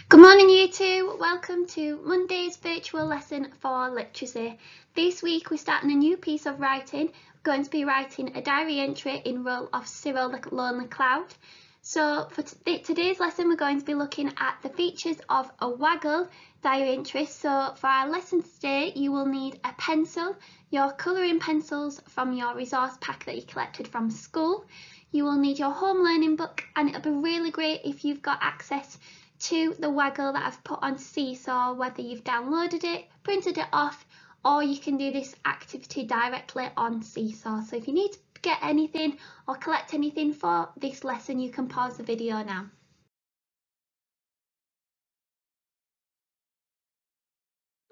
Good morning, you two. Welcome to Monday's virtual lesson for literacy. This week we're starting a new piece of writing. We're going to be writing a diary entry in role of Cyril the Lonely Cloud. So for today's lesson we're going to be looking at the features of a Waggle diary entry. So for our lesson today you will need a pencil, your colouring pencils from your resource pack that you collected from school. You will need your home learning book, and it'll be really great if you've got access to the Waggle that I've put on Seesaw, whether you've downloaded it, printed it off, or you can do this activity directly on Seesaw. So if you need to get anything or collect anything for this lesson, you can pause the video now.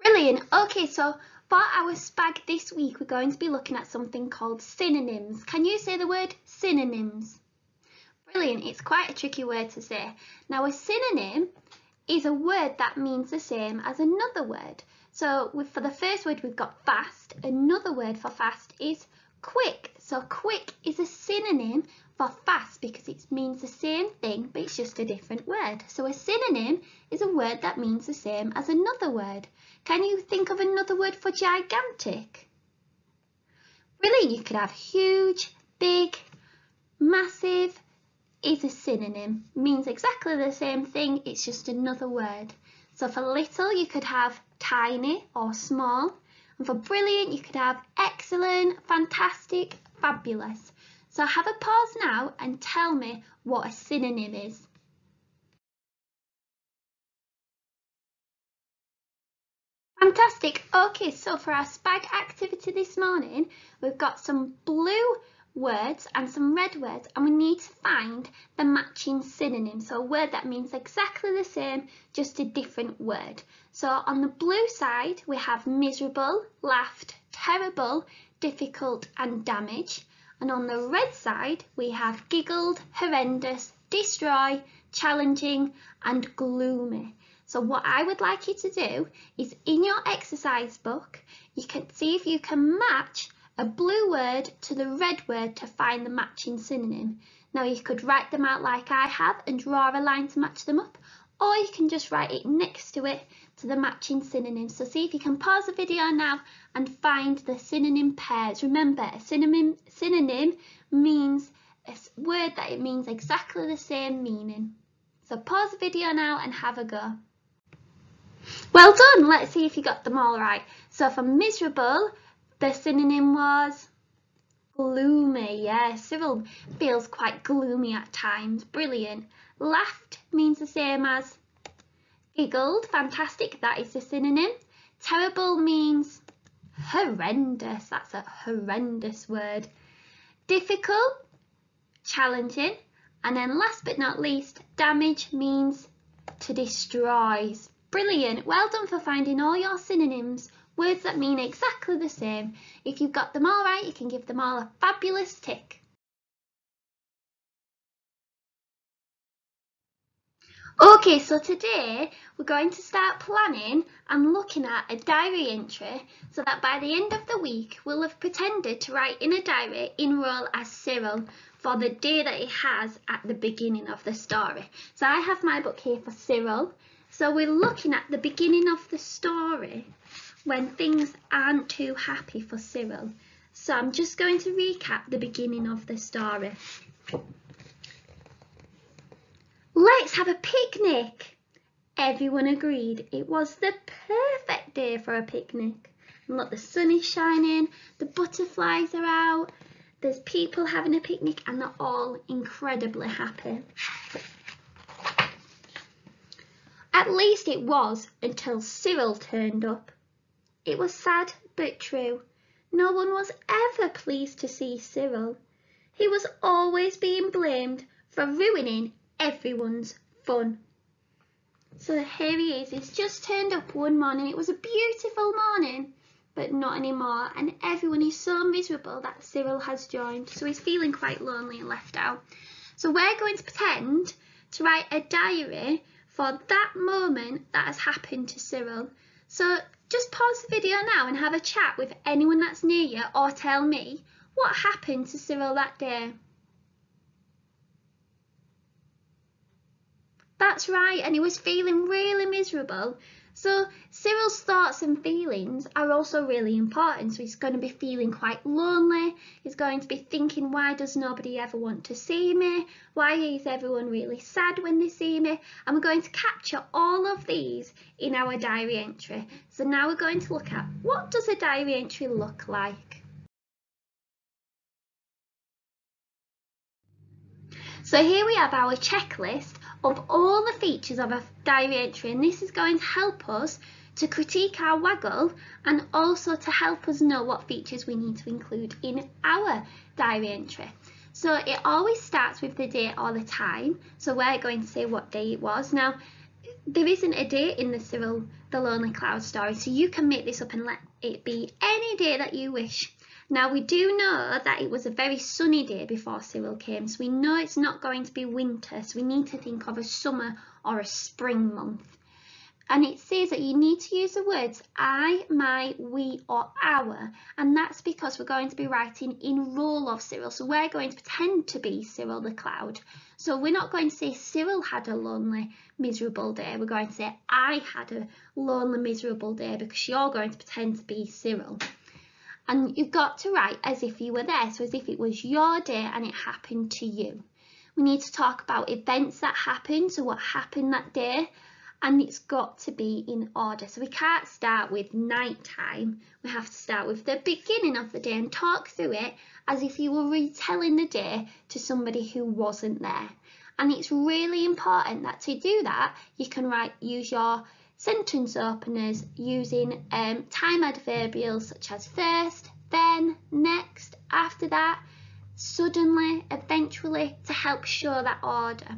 Brilliant. Okay, so for our SPAG this week, we're going to be looking at something called synonyms. Can you say the word synonyms? Brilliant. It's quite a tricky word to say. Now, a synonym is a word that means the same as another word. So for the first word, we've got fast. Another word for fast is quick. So quick is a synonym for fast because it means the same thing, but it's just a different word. So a synonym is a word that means the same as another word. Can you think of another word for gigantic? Brilliant. You could have huge, big, massive. Is a synonym, means exactly the same thing, it's just another word. So for little you could have tiny or small, and for brilliant you could have excellent, fantastic, fabulous. So have a pause now and tell me what a synonym is. Fantastic. Okay, so for our SPAG activity this morning, we've got some blue words and some red words, and we need to find the matching synonym. So a word that means exactly the same, just a different word. So on the blue side, we have miserable, laughed, terrible, difficult, and damage. And on the red side, we have giggled, horrendous, destroy, challenging, and gloomy. So what I would like you to do is in your exercise book, you can see if you can match a blue word to the red word to find the matching synonym. Now you could write them out like I have and draw a line to match them up, or you can just write it next to it to the matching synonym. So see if you can pause the video now and find the synonym pairs. Remember, a synonym means a word that it means exactly the same meaning. So pause the video now and have a go. Well done, let's see if you got them all right. So for miserable, the synonym was gloomy. Yeah, Cyril feels quite gloomy at times. Brilliant. Laughed means the same as giggled. Fantastic, that is the synonym. Terrible means horrendous. That's a horrendous word. Difficult, challenging. And then last but not least, damage means to destroy. Brilliant. Well done for finding all your synonyms. Words that mean exactly the same. If you've got them all right, you can give them all a fabulous tick. Okay, so today we're going to start planning and looking at a diary entry so that by the end of the week we'll have pretended to write in a diary in role as Cyril for the day that he has at the beginning of the story. So I have my book here for Cyril. So we're looking at the beginning of the story when things aren't too happy for Cyril. So I'm just going to recap the beginning of the story. Let's have a picnic. Everyone agreed it was the perfect day for a picnic. And look, the sun is shining, the butterflies are out, there's people having a picnic, and they're all incredibly happy. At least it was until Cyril turned up. It was sad but true. No one was ever pleased to see Cyril. He was always being blamed for ruining everyone's fun. So here he is. He's just turned up one morning. It was a beautiful morning, but not anymore. And everyone is so miserable that Cyril has joined. So he's feeling quite lonely and left out. So we're going to pretend to write a diary for that moment that has happened to Cyril. So just pause the video now and have a chat with anyone that's near you, or tell me what happened to Cyril that day. That's right, and he was feeling really miserable. So Cyril's thoughts and feelings are also really important. So he's going to be feeling quite lonely. He's going to be thinking, why does nobody ever want to see me? Why is everyone really sad when they see me? And we're going to capture all of these in our diary entry. So now we're going to look at, what does a diary entry look like? So here we have our checklist of all the features of a diary entry, and this is going to help us to critique our Waggle and also to help us know what features we need to include in our diary entry. So it always starts with the date or the time, so we're going to say what day it was. Now, there isn't a date in the Cyril the Lonely Cloud story, so you can make this up and let it be any day that you wish. Now, we do know that it was a very sunny day before Cyril came, so we know it's not going to be winter, so we need to think of a summer or a spring month. And it says that you need to use the words I, my, we or our, and that's because we're going to be writing in role of Cyril, so we're going to pretend to be Cyril the Cloud. So we're not going to say Cyril had a lonely, miserable day, we're going to say I had a lonely, miserable day, because you're going to pretend to be Cyril. And you've got to write as if you were there, so as if it was your day and it happened to you. We need to talk about events that happened, so what happened that day, and it's got to be in order. So we can't start with night time, we have to start with the beginning of the day and talk through it as if you were retelling the day to somebody who wasn't there. And it's really important that to do that, you can use your sentence openers using time adverbials such as first, then, next, after that, suddenly, eventually, to help show that order.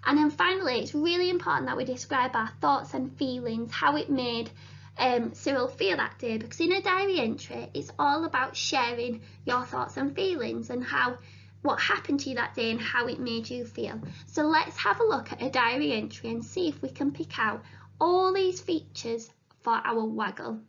And then finally, it's really important that we describe our thoughts and feelings, how it made Cyril feel that day, because in a diary entry, it's all about sharing your thoughts and feelings and what happened to you that day and how it made you feel. So let's have a look at a diary entry and see if we can pick out all these features for our Waggle.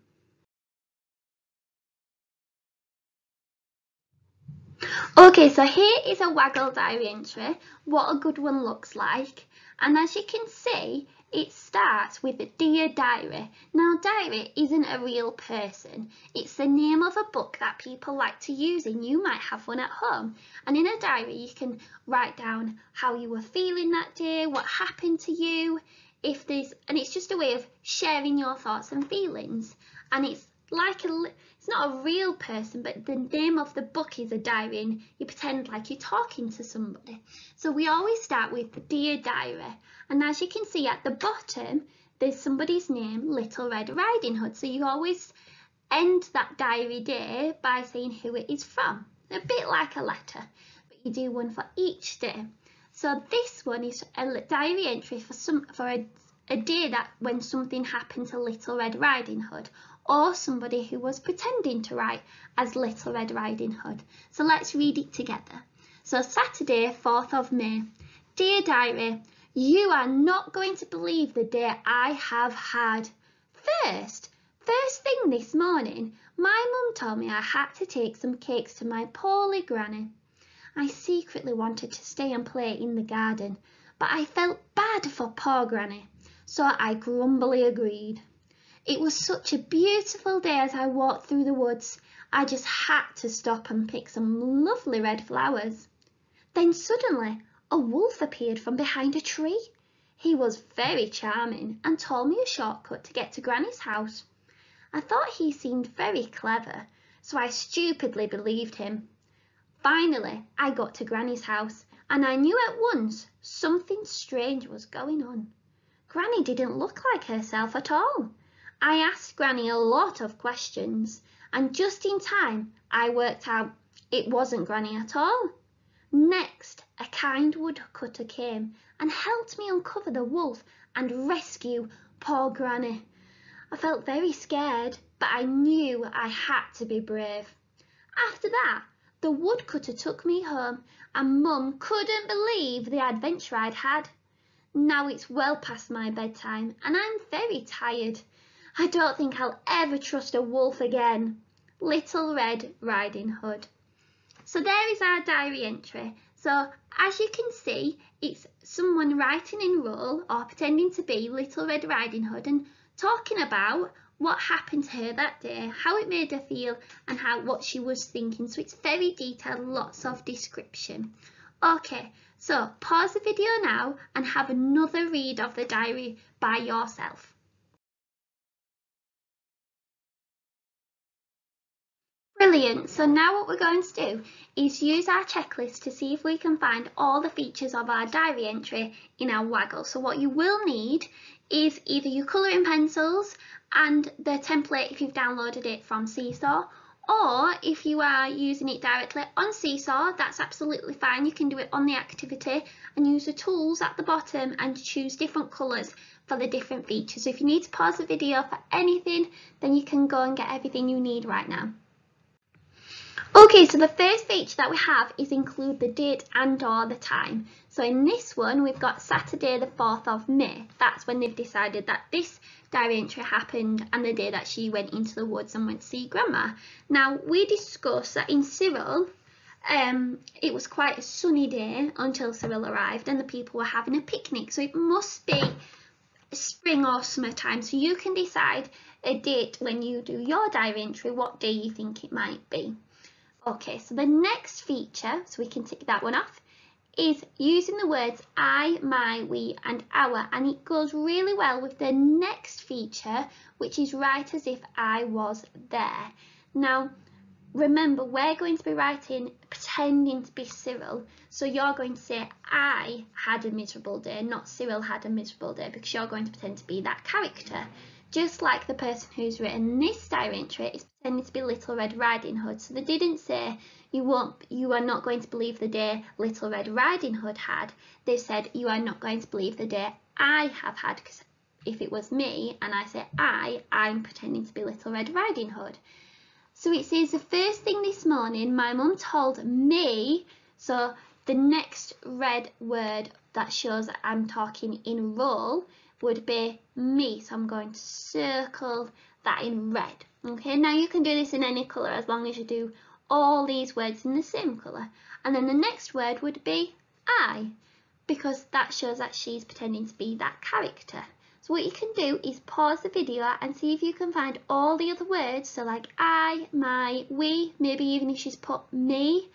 Okay, so here is a Waggle diary entry, what a good one looks like. And as you can see, it starts with Dear Diary. Now, diary isn't a real person. It's the name of a book that people like to use, and you might have one at home. And in a diary, you can write down how you were feeling that day, what happened to you, and it's just a way of sharing your thoughts and feelings. And it's not a real person, but the name of the book is a diary, and you pretend like you're talking to somebody. So we always start with Dear Diary, and as you can see at the bottom, there's somebody's name, Little Red Riding Hood. So you always end that diary day by saying who it is from, a bit like a letter, but you do one for each day. So this one is a diary entry for a day that when something happened to Little Red Riding Hood, or somebody who was pretending to write as Little Red Riding Hood. So let's read it together. So Saturday, 4th of May. Dear Diary, you are not going to believe the day I have had. First thing this morning, my mum told me I had to take some cakes to my poorly granny. I secretly wanted to stay and play in the garden, but I felt bad for poor granny, so I grumbly agreed. It was such a beautiful day as I walked through the woods. I just had to stop and pick some lovely red flowers. Then suddenly a wolf appeared from behind a tree. He was very charming and told me a shortcut to get to Granny's house. I thought he seemed very clever, so I stupidly believed him. Finally, I got to Granny's house, and I knew at once something strange was going on. Granny didn't look like herself at all. I asked Granny a lot of questions, and just in time I worked out it wasn't Granny at all. Next, a kind woodcutter came and helped me uncover the wolf and rescue poor Granny. I felt very scared, but I knew I had to be brave. After that, the woodcutter took me home, and Mum couldn't believe the adventure I'd had. Now it's well past my bedtime, and I'm very tired. I don't think I'll ever trust a wolf again. Little Red Riding Hood. So there is our diary entry. So as you can see, it's someone writing in role or pretending to be Little Red Riding Hood and talking about what happened to her that day, how it made her feel and what she was thinking. So it's very detailed, lots of description. Okay, so pause the video now and have another read of the diary by yourself. Brilliant, so now what we're going to do is use our checklist to see if we can find all the features of our diary entry in our Waggle. So what you will need is either your colouring pencils and the template if you've downloaded it from Seesaw, or if you are using it directly on Seesaw, that's absolutely fine. You can do it on the activity and use the tools at the bottom and choose different colours for the different features. So if you need to pause the video for anything, then you can go and get everything you need right now. Okay, so the first feature that we have is include the date and or the time. So in this one, we've got Saturday the 4th of May. That's when they've decided that this diary entry happened and the day that she went into the woods and went to see Grandma. Now, we discussed that in Cyril, it was quite a sunny day until Cyril arrived and the people were having a picnic. So it must be spring or summertime. So you can decide a date when you do your diary entry, what day you think it might be. Okay, so the next feature, so we can tick that one off, is using the words I, my, we and our, and it goes really well with the next feature, which is write as if I was there. Now, remember, we're going to be writing pretending to be Cyril, so you're going to say I had a miserable day, not Cyril had a miserable day, because you're going to pretend to be that character. Just like the person who's written this diary entry is pretending to be Little Red Riding Hood. So they didn't say you are not going to believe the day Little Red Riding Hood had. They've said you are not going to believe the day I have had, because if it was me and I say I'm pretending to be Little Red Riding Hood. So it says the first thing this morning my mum told me, so the next red word that shows that I'm talking in role would be me, so I'm going to circle that in red. Okay, now you can do this in any colour as long as you do all these words in the same colour. And then the next word would be I, because that shows that she's pretending to be that character. So what you can do is pause the video and see if you can find all the other words, so like I, my, we, maybe even if she's put me,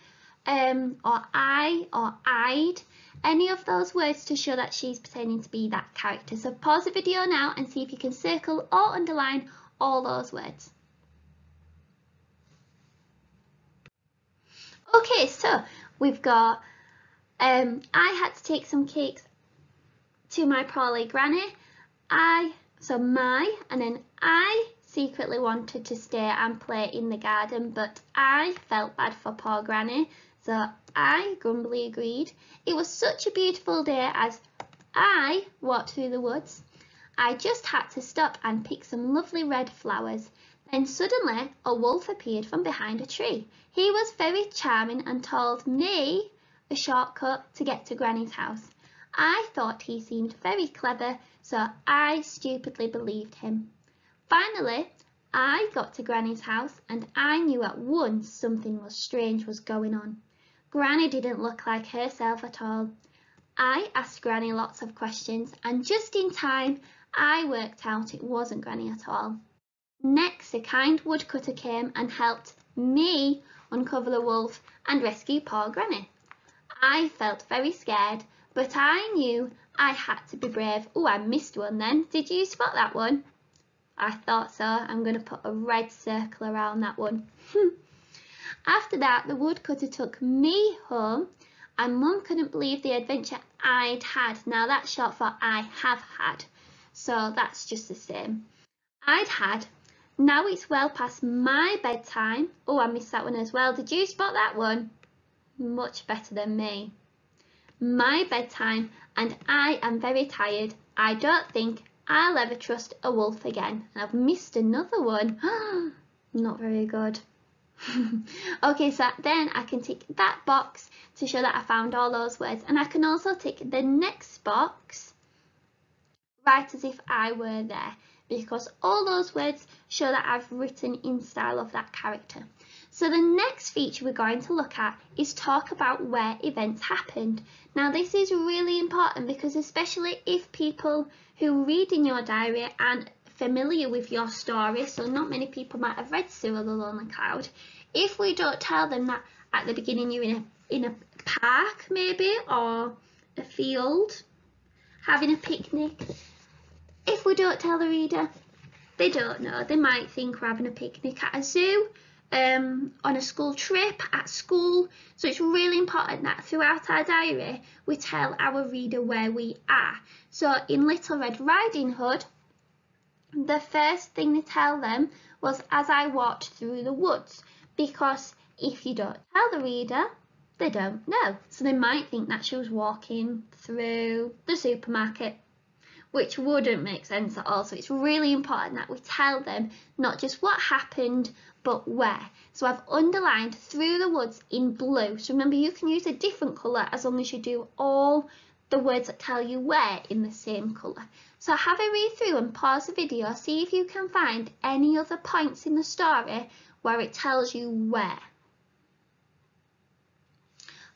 or I, or I'd, any of those words to show that she's pretending to be that character. So pause the video now and see if you can circle or underline all those words. Okay, so we've got I had to take some cakes to my poorly granny. So my, and then I secretly wanted to stay and play in the garden, but I felt bad for poor granny. So I grumbly agreed. It was such a beautiful day as I walked through the woods. I just had to stop and pick some lovely red flowers. Then suddenly a wolf appeared from behind a tree. He was very charming and told me a shortcut to get to Granny's house. I thought he seemed very clever, so I stupidly believed him. Finally, I got to Granny's house and I knew at once something strange was going on. Granny didn't look like herself at all. I asked Granny lots of questions and just in time I worked out it wasn't Granny at all. Next, a kind woodcutter came and helped me uncover the wolf and rescue poor Granny. I felt very scared, but I knew I had to be brave. Oh, I missed one then. Did you spot that one? I thought so. I'm going to put a red circle around that one. After that, the woodcutter took me home and Mum couldn't believe the adventure I'd had. Now that's short for I have had, so that's just the same. I'd had. Now it's well past my bedtime. Oh, I missed that one as well. Did you spot that one? Much better than me. My bedtime and I am very tired. I don't think I'll ever trust a wolf again. And I've missed another one. Not very good. Okay, so then I can tick that box to show that I found all those words, and I can also tick the next box write as if I were there, because all those words show that I've written in style of that character. So the next feature we're going to look at is talk about where events happened. Now this is really important because especially if people who read in your diary aren't familiar with your story, so not many people might have read Sue the Lonely Cloud, if we don't tell them that at the beginning you're in a park maybe, or a field, having a picnic, if we don't tell the reader, they don't know. They might think we're having a picnic at a zoo, on a school trip, at school. So it's really important that throughout our diary we tell our reader where we are. So in Little Red Riding Hood, the first thing to tell them was as I walked through the woods, because if you don't tell the reader, they don't know. So they might think that she was walking through the supermarket, which wouldn't make sense at all. So it's really important that we tell them not just what happened, but where. So I've underlined through the woods in blue. So remember, you can use a different colour as long as you do all the words that tell you where in the same colour. So have a read through and pause the video, see if you can find any other points in the story where it tells you where.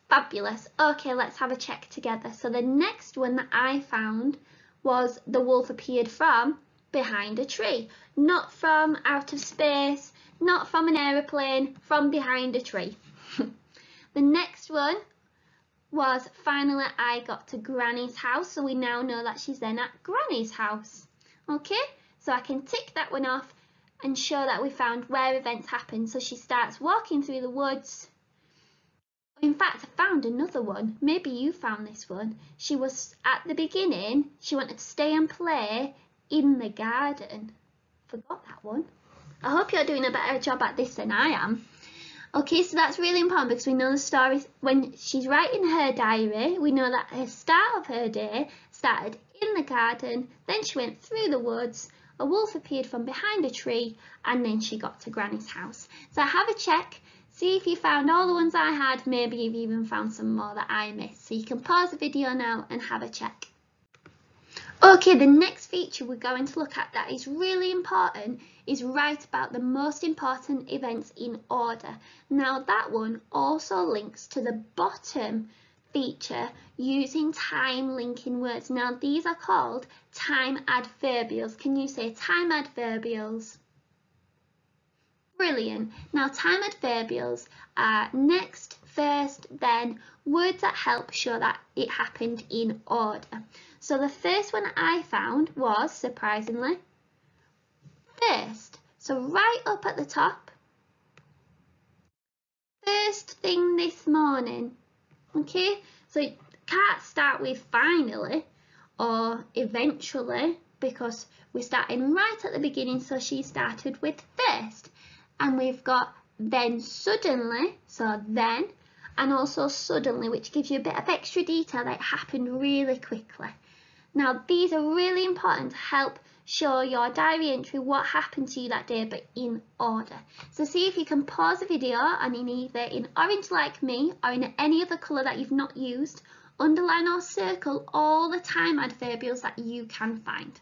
Fabulous. Okay, let's have a check together. So the next one that I found was the wolf appeared from behind a tree, not from out of space, not from an aeroplane, from behind a tree. The next one was finally I got to Granny's house, so we now know that she's then at Granny's house. Okay, so I can tick that one off and show that we found where events happen. So she starts walking through the woods. In fact, I found another one. Maybe you found this one. She was at the beginning, she wanted to stay and play in the garden. Forgot that one. I hope you're doing a better job at this than I am. Okay, so that's really important because we know the story, when she's writing her diary, we know that her start of her day started in the garden, then she went through the woods, a wolf appeared from behind a tree, and then she got to Granny's house. So have a check, see if you found all the ones I had, maybe you've even found some more that I missed. So you can pause the video now and have a check. Okay, the next feature we're going to look at that is really important is write about the most important events in order. Now that one also links to the bottom feature using time linking words. Now these are called time adverbials. Can you say time adverbials? Brilliant. Now time adverbials are next, first, then, words that help show that it happened in order. So the first one I found was, surprisingly, first. So right up at the top, first thing this morning. Okay, so it can't start with finally or eventually because we're starting right at the beginning, so she started with first. And we've got then suddenly, so then, and also suddenly, which gives you a bit of extra detail that it happened really quickly. Now these are really important to help show your diary entry what happened to you that day, but in order. So see if you can pause the video and in either in orange like me or in any other colour that you've not used, underline or circle all the time adverbials that you can find.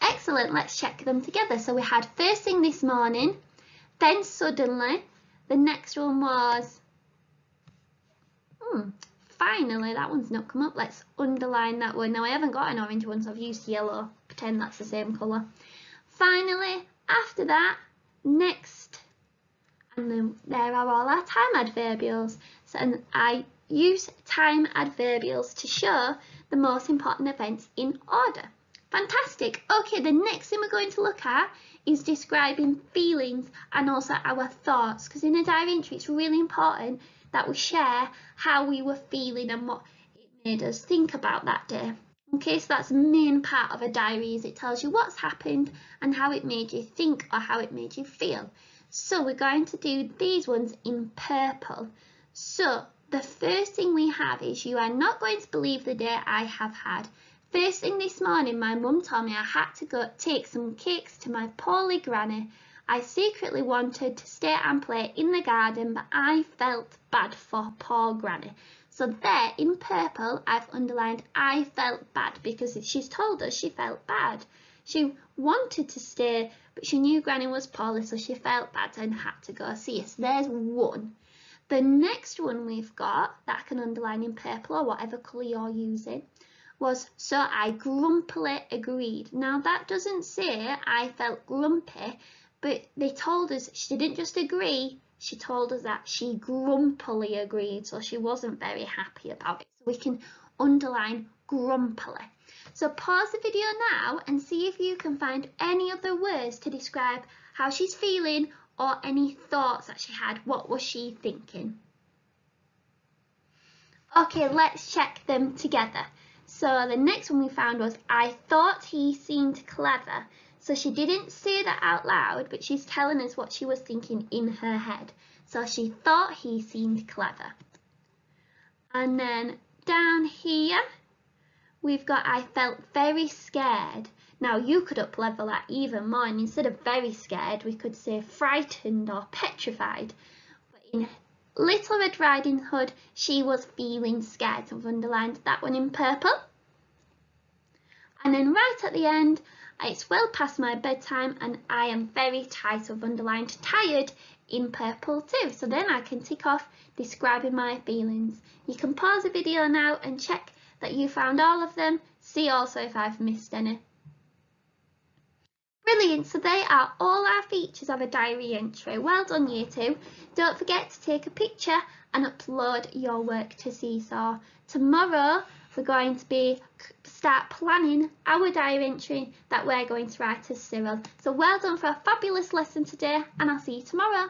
Excellent, let's check them together. So we had first thing this morning, then suddenly, the next one was finally. That one's not come up. Let's underline that one. Now I haven't got an orange one, so I've used yellow. Pretend that's the same colour. Finally, after that, next. And then there are all our time adverbials. So, and I use time adverbials to show the most important events in order. Fantastic. Okay, the next thing we're going to look at is describing feelings and also our thoughts, because in a diary entry it's really important that we share how we were feeling and what it made us think about that day. Okay, so that's the main part of a diary, is it tells you what's happened and how it made you think or how it made you feel. So we're going to do these ones in purple. So the first thing we have is, you are not going to believe the day I have had. First thing this morning, my mum told me I had to go take some cakes to my poorly granny. I secretly wanted to stay and play in the garden, but I felt bad for poor granny. So there in purple, I've underlined I felt bad because she's told us she felt bad. She wanted to stay, but she knew Granny was poorly, so she felt bad and had to go see us. There's one. The next one we've got that I can underline in purple or whatever colour you're using was so I grumpily agreed. Now that doesn't say I felt grumpy, but they told us she didn't just agree, she told us that she grumpily agreed, so she wasn't very happy about it. So we can underline grumpily. So pause the video now and see if you can find any other words to describe how she's feeling or any thoughts that she had. What was she thinking? Okay, let's check them together. So the next one we found was I thought he seemed clever. So she didn't say that out loud, but she's telling us what she was thinking in her head. So she thought he seemed clever. And then down here, we've got I felt very scared. Now you could up-level that even more, and instead of very scared, we could say frightened or petrified. But in Little Red Riding Hood, she was feeling scared. So I've underlined that one in purple. And then right at the end, it's well past my bedtime and I am very tired. So I've underlined tired in purple too. So then I can tick off describing my feelings. You can pause the video now and check that you found all of them. See also if I've missed any. Brilliant, so they are all our features of a diary entry. Well done, Year 2. Don't forget to take a picture and upload your work to Seesaw. Tomorrow we're going to start planning our diary entry that we're going to write as Cyril. So well done for a fabulous lesson today, and I'll see you tomorrow.